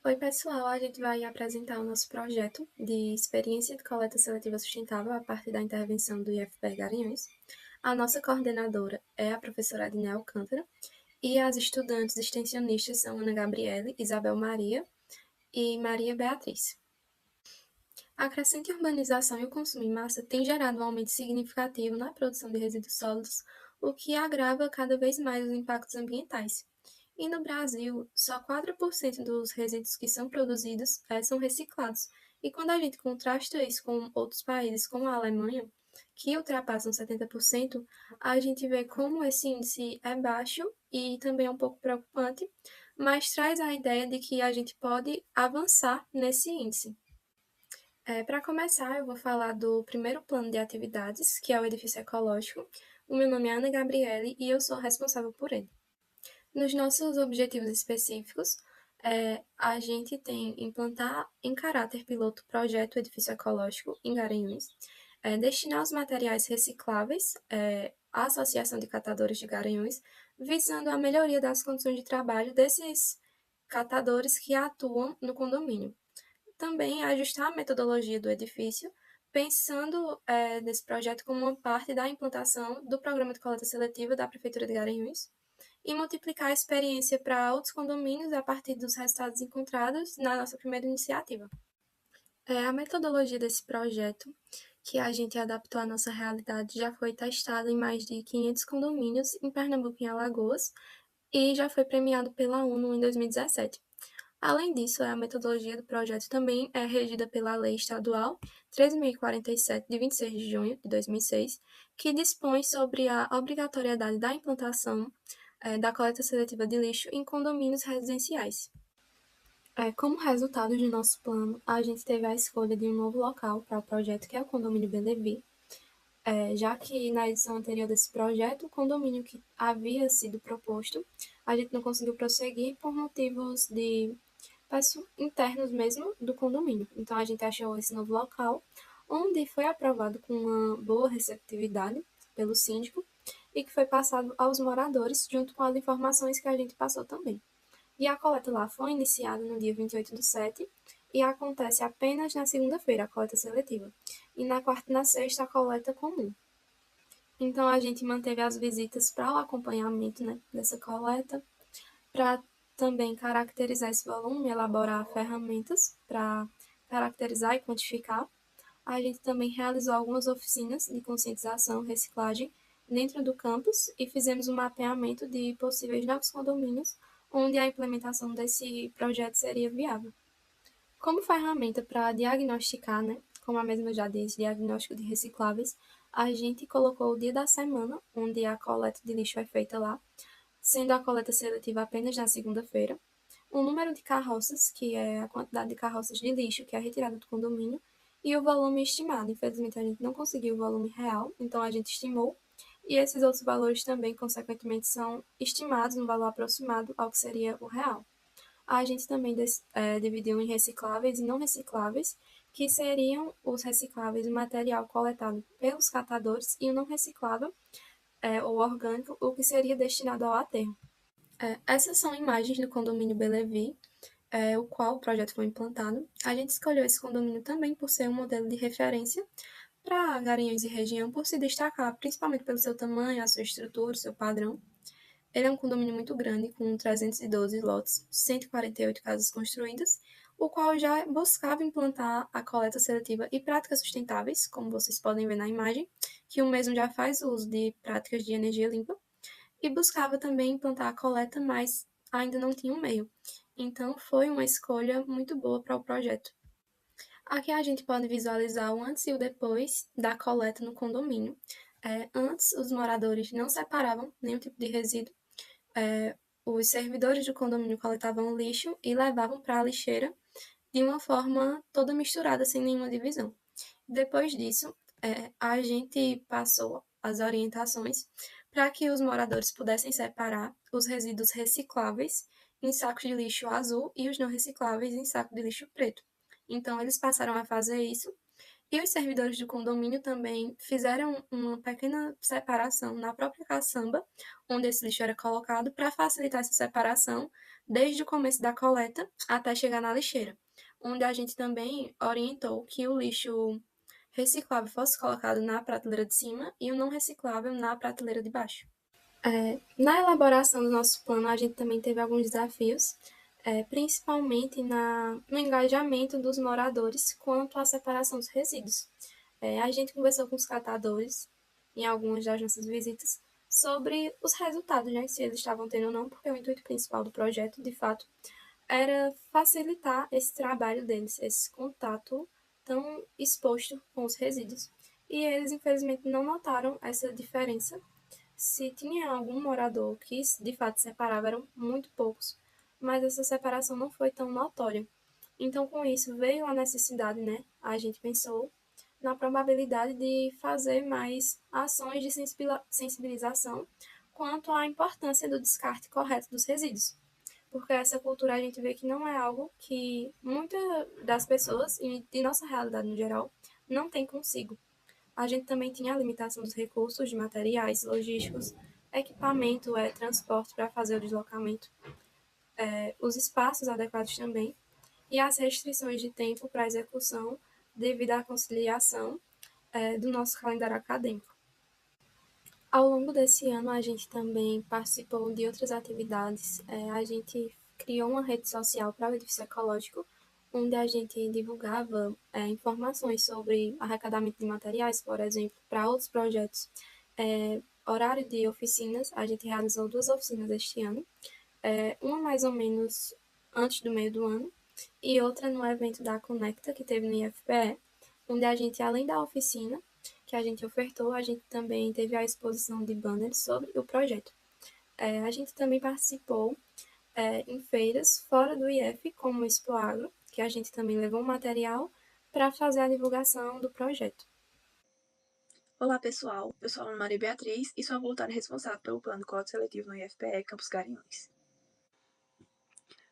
Oi, pessoal, a gente vai apresentar o nosso projeto de experiência de coleta seletiva sustentável a partir da intervenção do IFPE Garanhuns. A nossa coordenadora é a professora Adné Alcântara e as estudantes extensionistas são Ana Gabriele, Isabel Maria e Maria Beatriz. A crescente urbanização e o consumo em massa têm gerado um aumento significativo na produção de resíduos sólidos, o que agrava cada vez mais os impactos ambientais. E no Brasil, só 4% dos resíduos que são produzidos são reciclados. E quando a gente contrasta isso com outros países, como a Alemanha, que ultrapassam 70%, a gente vê como esse índice é baixo e também é um pouco preocupante, mas traz a ideia de que a gente pode avançar nesse índice. Para começar, eu vou falar do primeiro plano de atividades, que é o edifício ecológico. O meu nome é Ana Gabriele e eu sou responsável por ele. Nos nossos objetivos específicos, a gente tem implantar em caráter piloto o projeto Edifício Ecológico em Garanhuns, destinar os materiais recicláveis à Associação de Catadores de Garanhuns, visando a melhoria das condições de trabalho desses catadores que atuam no condomínio. Também ajustar a metodologia do edifício, pensando nesse projeto como uma parte da implantação do programa de coleta seletiva da Prefeitura de Garanhuns e multiplicar a experiência para outros condomínios a partir dos resultados encontrados na nossa primeira iniciativa. A metodologia desse projeto, que a gente adaptou à nossa realidade, já foi testada em mais de 500 condomínios em Pernambuco e em Alagoas e já foi premiado pela ONU em 2017. Além disso, a metodologia do projeto também é regida pela Lei Estadual 13.047, de 26 de junho de 2006, que dispõe sobre a obrigatoriedade da implantação da coleta seletiva de lixo em condomínios residenciais. Como resultado de nosso plano, a gente teve a escolha de um novo local para o projeto, que é o condomínio Belevi, já que na edição anterior desse projeto, o condomínio que havia sido proposto, a gente não conseguiu prosseguir por motivos de internos mesmo do condomínio. Então a gente achou esse novo local, onde foi aprovado com uma boa receptividade pelo síndico e que foi passado aos moradores, junto com as informações que a gente passou também. E a coleta lá foi iniciada no dia 28/7 e acontece apenas na segunda-feira, a coleta seletiva. E na quarta e na sexta, a coleta comum. Então a gente manteve as visitas para o acompanhamento, né, dessa coleta, para também caracterizar esse volume, elaborar ferramentas para caracterizar e quantificar. A gente também realizou algumas oficinas de conscientização e reciclagem dentro do campus e fizemos um mapeamento de possíveis novos condomínios onde a implementação desse projeto seria viável. Como ferramenta para diagnosticar, né, como a mesma já diz, diagnóstico de recicláveis, a gente colocou o dia da semana, onde a coleta de lixo é feita lá, sendo a coleta seletiva apenas na segunda-feira, o número de carroças, que é a quantidade de carroças de lixo que é retirada do condomínio, e o volume estimado. Infelizmente, a gente não conseguiu o volume real, então a gente estimou, e esses outros valores também, consequentemente, são estimados no valor aproximado ao que seria o real. A gente também dividiu em recicláveis e não recicláveis, que seriam os recicláveis, o material coletado pelos catadores, e o não reciclável, ou orgânico, o que seria destinado ao aterro. Essas são imagens do condomínio Belevi, o qual o projeto foi implantado. A gente escolheu esse condomínio também por ser um modelo de referência para Garanhuns e região, por se destacar principalmente pelo seu tamanho, a sua estrutura, o seu padrão. Ele é um condomínio muito grande, com 312 lotes, 148 casas construídas, o qual já buscava implantar a coleta seletiva e práticas sustentáveis, como vocês podem ver na imagem, que o mesmo já faz uso de práticas de energia limpa, e buscava também implantar a coleta, mas ainda não tinha um meio. Então, foi uma escolha muito boa para o projeto. Aqui a gente pode visualizar o antes e o depois da coleta no condomínio. Antes, os moradores não separavam nenhum tipo de resíduo. Os servidores do condomínio coletavam o lixo e levavam para a lixeira de uma forma toda misturada, sem nenhuma divisão. Depois disso, a gente passou as orientações para que os moradores pudessem separar os resíduos recicláveis em sacos de lixo azul e os não recicláveis em saco de lixo preto. Então, eles passaram a fazer isso E os servidores do condomínio também fizeram uma pequena separação na própria caçamba, onde esse lixo era colocado, para facilitar essa separação desde o começo da coleta até chegar na lixeira, onde a gente também orientou que o lixo reciclável fosse colocado na prateleira de cima e o não reciclável na prateleira de baixo. Na elaboração do nosso plano, a gente também teve alguns desafios, principalmente no engajamento dos moradores quanto à separação dos resíduos. A gente conversou com os catadores em algumas das nossas visitas sobre os resultados, né, se eles estavam tendo ou não, porque o intuito principal do projeto, de fato, era facilitar esse trabalho deles, esse contato tão exposto com os resíduos. E eles, infelizmente, não notaram essa diferença. Se tinha algum morador que de fato separava, eram muito poucos, mas essa separação não foi tão notória. Então, com isso, veio a necessidade, né? A gente pensou na probabilidade de fazer mais ações de sensibilização quanto à importância do descarte correto dos resíduos. Porque essa cultura a gente vê que não é algo que muitas das pessoas, e de nossa realidade no geral, não tem consigo. A gente também tinha a limitação dos recursos de materiais logísticos, equipamento, transporte para fazer o deslocamento, os espaços adequados também, e as restrições de tempo para execução devido à conciliação do nosso calendário acadêmico. Ao longo desse ano, a gente também participou de outras atividades. A gente criou uma rede social para o edifício ecológico, onde a gente divulgava informações sobre arrecadamento de materiais, por exemplo, para outros projetos. Horário de oficinas, a gente realizou 2 oficinas este ano, uma mais ou menos antes do meio do ano, e outra no evento da Conecta, que teve no IFPE, onde a gente, além da oficina que a gente ofertou, a gente também teve a exposição de banners sobre o projeto. A gente também participou em feiras fora do IF, como o Expo Agro, que a gente também levou material para fazer a divulgação do projeto. Olá pessoal, eu sou a Maria Beatriz e sou a voluntária responsável pelo plano de coleta seletivo no IFPE Campus Garanhuns.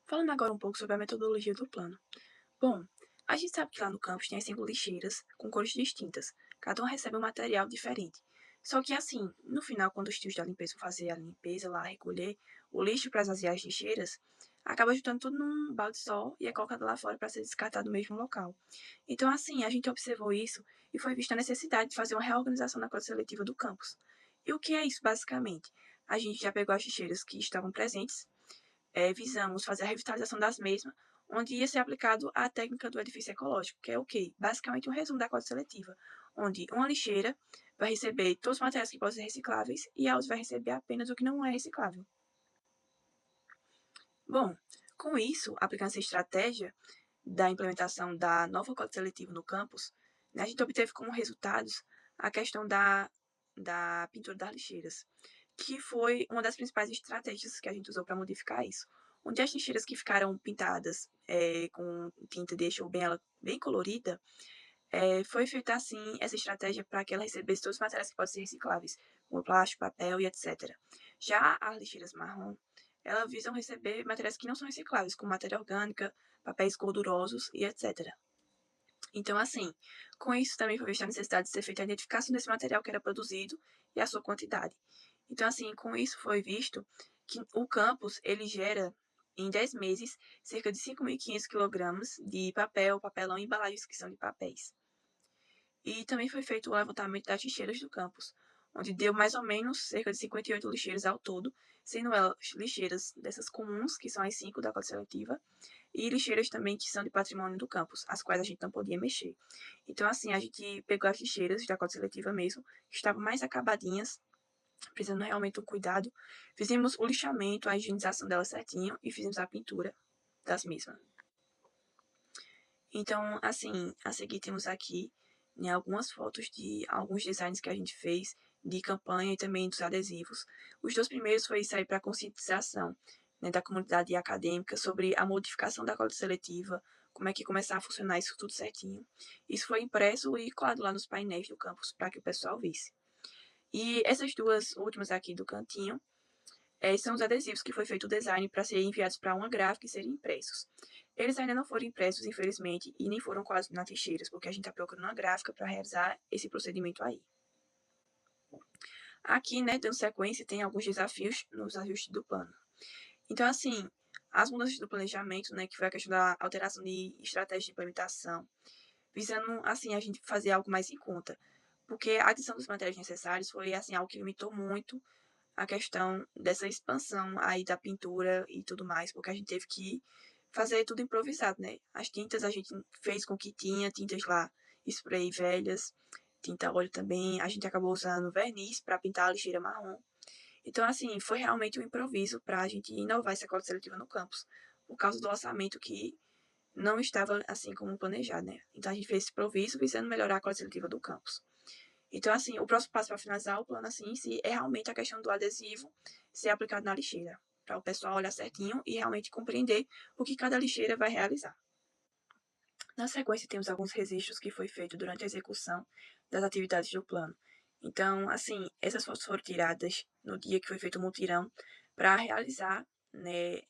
Falando agora um pouco sobre a metodologia do plano. Bom, a gente sabe que lá no campus tem as 5 lixeiras com cores distintas, cada uma recebe um material diferente. Só que assim, no final, quando os tios da limpeza vão fazer a limpeza lá, recolher o lixo para esvaziar as lixeiras, acaba juntando tudo num balde só e é colocado lá fora para ser descartado no mesmo local. Então, assim, a gente observou isso e foi vista a necessidade de fazer uma reorganização da coleta seletiva do campus. E o que é isso, basicamente? A gente já pegou as lixeiras que estavam presentes, visamos fazer a revitalização das mesmas, onde ia ser aplicado a técnica do edifício ecológico, que é o quê? Basicamente um resumo da coleta seletiva, onde uma lixeira vai receber todos os materiais que podem ser recicláveis e a outra vai receber apenas o que não é reciclável. Bom, com isso, aplicando essa estratégia da implementação da nova coleta seletiva no campus, né, a gente obteve como resultados a questão da pintura das lixeiras, que foi uma das principais estratégias que a gente usou para modificar isso. Onde as lixeiras que ficaram pintadas com tinta deixou bem ela bem colorida, foi feita assim essa estratégia para que ela recebesse todos os materiais que podem ser recicláveis, como plástico, papel e etc. Já as lixeiras marrom, elas visam receber materiais que não são recicláveis, como matéria orgânica, papéis gordurosos e etc. Então, assim, com isso também foi vista a necessidade de ser feita a identificação desse material que era produzido e a sua quantidade. Então, assim, com isso foi visto que o campus, ele gera, em 10 meses, cerca de 5.500 quilogramas de papel, papelão e embalagens que são de papéis. E também foi feito o levantamento das lixeiras do campus, onde deu mais ou menos cerca de 58 lixeiras ao todo, sendo elas lixeiras dessas comuns, que são as 5 da coleta seletiva, e lixeiras também que são de patrimônio do campus, as quais a gente não podia mexer. Então, assim, a gente pegou as lixeiras da coleta seletiva mesmo, que estavam mais acabadinhas, precisando realmente do cuidado. Fizemos o lixamento, a higienização delas certinho e fizemos a pintura das mesmas. Então, assim, a seguir temos aqui, né, algumas fotos de alguns designs que a gente fez de campanha e também dos adesivos. Os 2 primeiros foi sair para conscientização, né, da comunidade acadêmica sobre a modificação da coleta seletiva, como é que começar a funcionar isso tudo certinho. Isso foi impresso e colado lá nos painéis do campus para que o pessoal visse. E essas 2 últimas aqui do cantinho Esses são os adesivos que foi feito o design para serem enviados para uma gráfica e serem impressos. Eles ainda não foram impressos, infelizmente, e nem foram colados nas lixeiras, porque a gente está procurando uma gráfica para realizar esse procedimento aí. Aqui, né, dando sequência, tem alguns desafios nos ajustes do plano. Então, assim, as mudanças do planejamento, né, que foi a questão da alteração de estratégia de implementação, visando, assim, a gente fazer algo mais em conta. Porque a adição dos materiais necessários foi, assim, algo que limitou muito a questão dessa expansão aí da pintura e tudo mais, porque a gente teve que fazer tudo improvisado, né? As tintas a gente fez com que tinha tintas lá, spray velhas, tinta óleo também, a gente acabou usando verniz para pintar a lixeira marrom. Então, assim, foi realmente um improviso para a gente inovar essa coleta seletiva no campus, por causa do orçamento que não estava assim como planejado, né? Então, a gente fez esse improviso visando melhorar a coleta seletiva do campus. Então, assim, o próximo passo para finalizar o plano assim em si é realmente a questão do adesivo ser aplicado na lixeira, para o pessoal olhar certinho e realmente compreender o que cada lixeira vai realizar. Na sequência, temos alguns registros que foi feito durante a execução das atividades do plano. Então, assim, essas fotos foram tiradas no dia que foi feito o mutirão para realizar, né,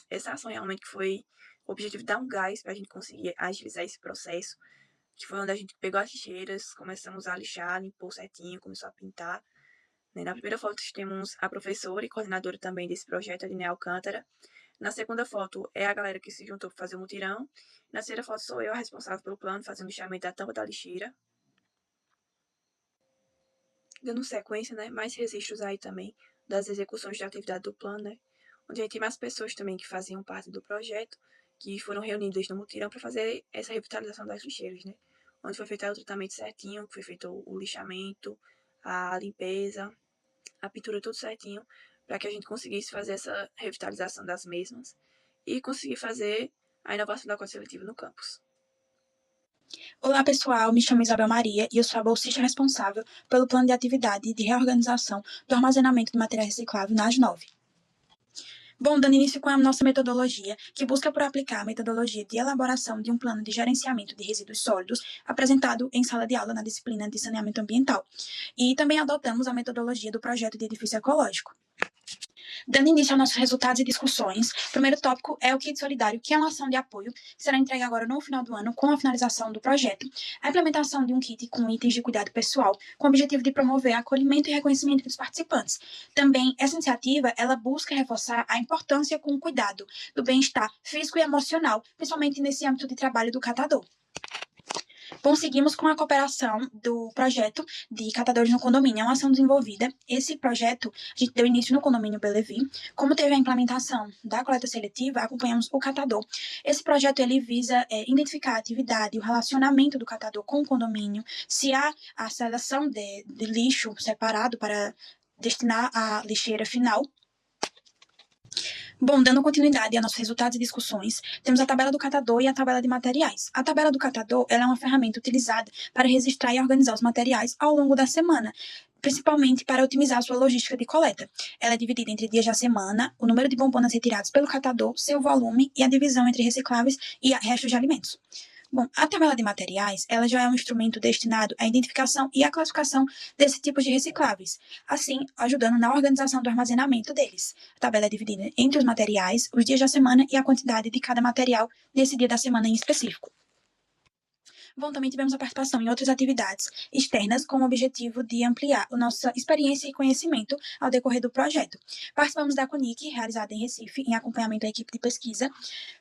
essa ação realmente que foi o objetivo de dar um gás para a gente conseguir agilizar esse processo, que foi onde a gente pegou as lixeiras, começamos a lixar, limpou certinho, começou a pintar. Né? Na primeira foto temos a professora e coordenadora também desse projeto, a Liné Alcântara. Na segunda foto é a galera que se juntou para fazer o mutirão. Na terceira foto sou eu a responsável pelo plano, fazendo o lixamento da tampa da lixeira. Dando sequência, né, mais registros aí também das execuções de atividade do plano, né, onde a gente tem mais pessoas também que faziam parte do projeto, que foram reunidas no mutirão para fazer essa revitalização das lixeiras, né, onde foi feito o tratamento certinho, que foi feito o lixamento, a limpeza, a pintura tudo certinho, para que a gente conseguisse fazer essa revitalização das mesmas e conseguir fazer a inovação da coleta seletiva no campus. Olá, pessoal. Me chamo Isabel Maria e eu sou a bolsista responsável pelo plano de atividade de reorganização do armazenamento de materiais recicláveis na AS9. Bom, dando início com a nossa metodologia, que busca por aplicar a metodologia de elaboração de um plano de gerenciamento de resíduos sólidos apresentado em sala de aula na disciplina de saneamento ambiental. E também adotamos a metodologia do projeto de edifício ecológico. Dando início aos nossos resultados e discussões, o primeiro tópico é o kit solidário, que é uma ação de apoio que será entregue agora no final do ano com a finalização do projeto. A implementação de um kit com itens de cuidado pessoal, com o objetivo de promover acolhimento e reconhecimento dos participantes. Também, essa iniciativa, ela busca reforçar a importância com o cuidado do bem-estar físico e emocional, principalmente nesse âmbito de trabalho do catador. Conseguimos com a cooperação do projeto de catadores no condomínio, é uma ação desenvolvida. Esse projeto, a gente deu início no condomínio Belevi. Como teve a implementação da coleta seletiva, acompanhamos o catador. Esse projeto, ele visa identificar a atividade, o relacionamento do catador com o condomínio, se há a seleção de lixo separado para destinar à lixeira final. Bom, dando continuidade a nossos resultados e discussões, temos a tabela do catador e a tabela de materiais. A tabela do catador ela é uma ferramenta utilizada para registrar e organizar os materiais ao longo da semana, principalmente para otimizar a sua logística de coleta. Ela é dividida entre dias da semana, o número de bombonas retiradas pelo catador, seu volume e a divisão entre recicláveis e restos de alimentos. Bom, a tabela de materiais, ela já é um instrumento destinado à identificação e à classificação desse tipo de recicláveis, assim, ajudando na organização do armazenamento deles. A tabela é dividida entre os materiais, os dias da semana e a quantidade de cada material nesse dia da semana em específico. Bom, também tivemos a participação em outras atividades externas com o objetivo de ampliar a nossa experiência e conhecimento ao decorrer do projeto. Participamos da CONIC, realizada em Recife, em acompanhamento à equipe de pesquisa,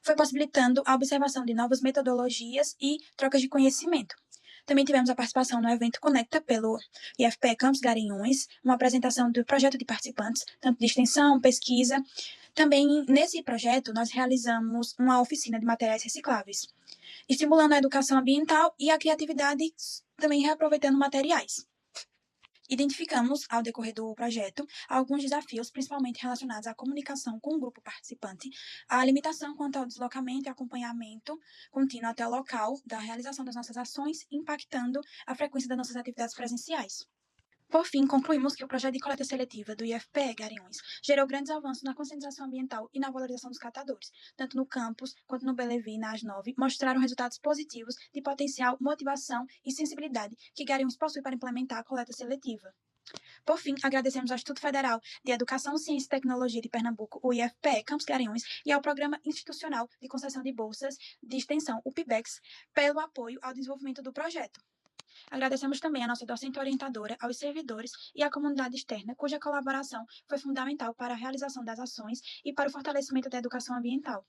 foi possibilitando a observação de novas metodologias e trocas de conhecimento. Também tivemos a participação no evento Conecta pelo IFPE Campus Garanhuns, uma apresentação do projeto de participantes, tanto de extensão, pesquisa. Também, nesse projeto, nós realizamos uma oficina de materiais recicláveis, estimulando a educação ambiental e a criatividade, também reaproveitando materiais. Identificamos, ao decorrer do projeto, alguns desafios, principalmente relacionados à comunicação com o grupo participante, a limitação quanto ao deslocamento e acompanhamento contínuo até o local da realização das nossas ações, impactando a frequência das nossas atividades presenciais. Por fim, concluímos que o projeto de coleta seletiva do IFPE Garanhuns gerou grandes avanços na conscientização ambiental e na valorização dos catadores, tanto no campus quanto no Belevi e na AS9, mostraram resultados positivos de potencial, motivação e sensibilidade que Garanhuns possui para implementar a coleta seletiva. Por fim, agradecemos ao Instituto Federal de Educação, Ciência e Tecnologia de Pernambuco, o IFPE Campos Garanhuns, e ao Programa Institucional de Concessão de Bolsas de Extensão, o PIBEX, pelo apoio ao desenvolvimento do projeto. Agradecemos também à nossa docente orientadora, aos servidores e à comunidade externa, cuja colaboração foi fundamental para a realização das ações e para o fortalecimento da educação ambiental.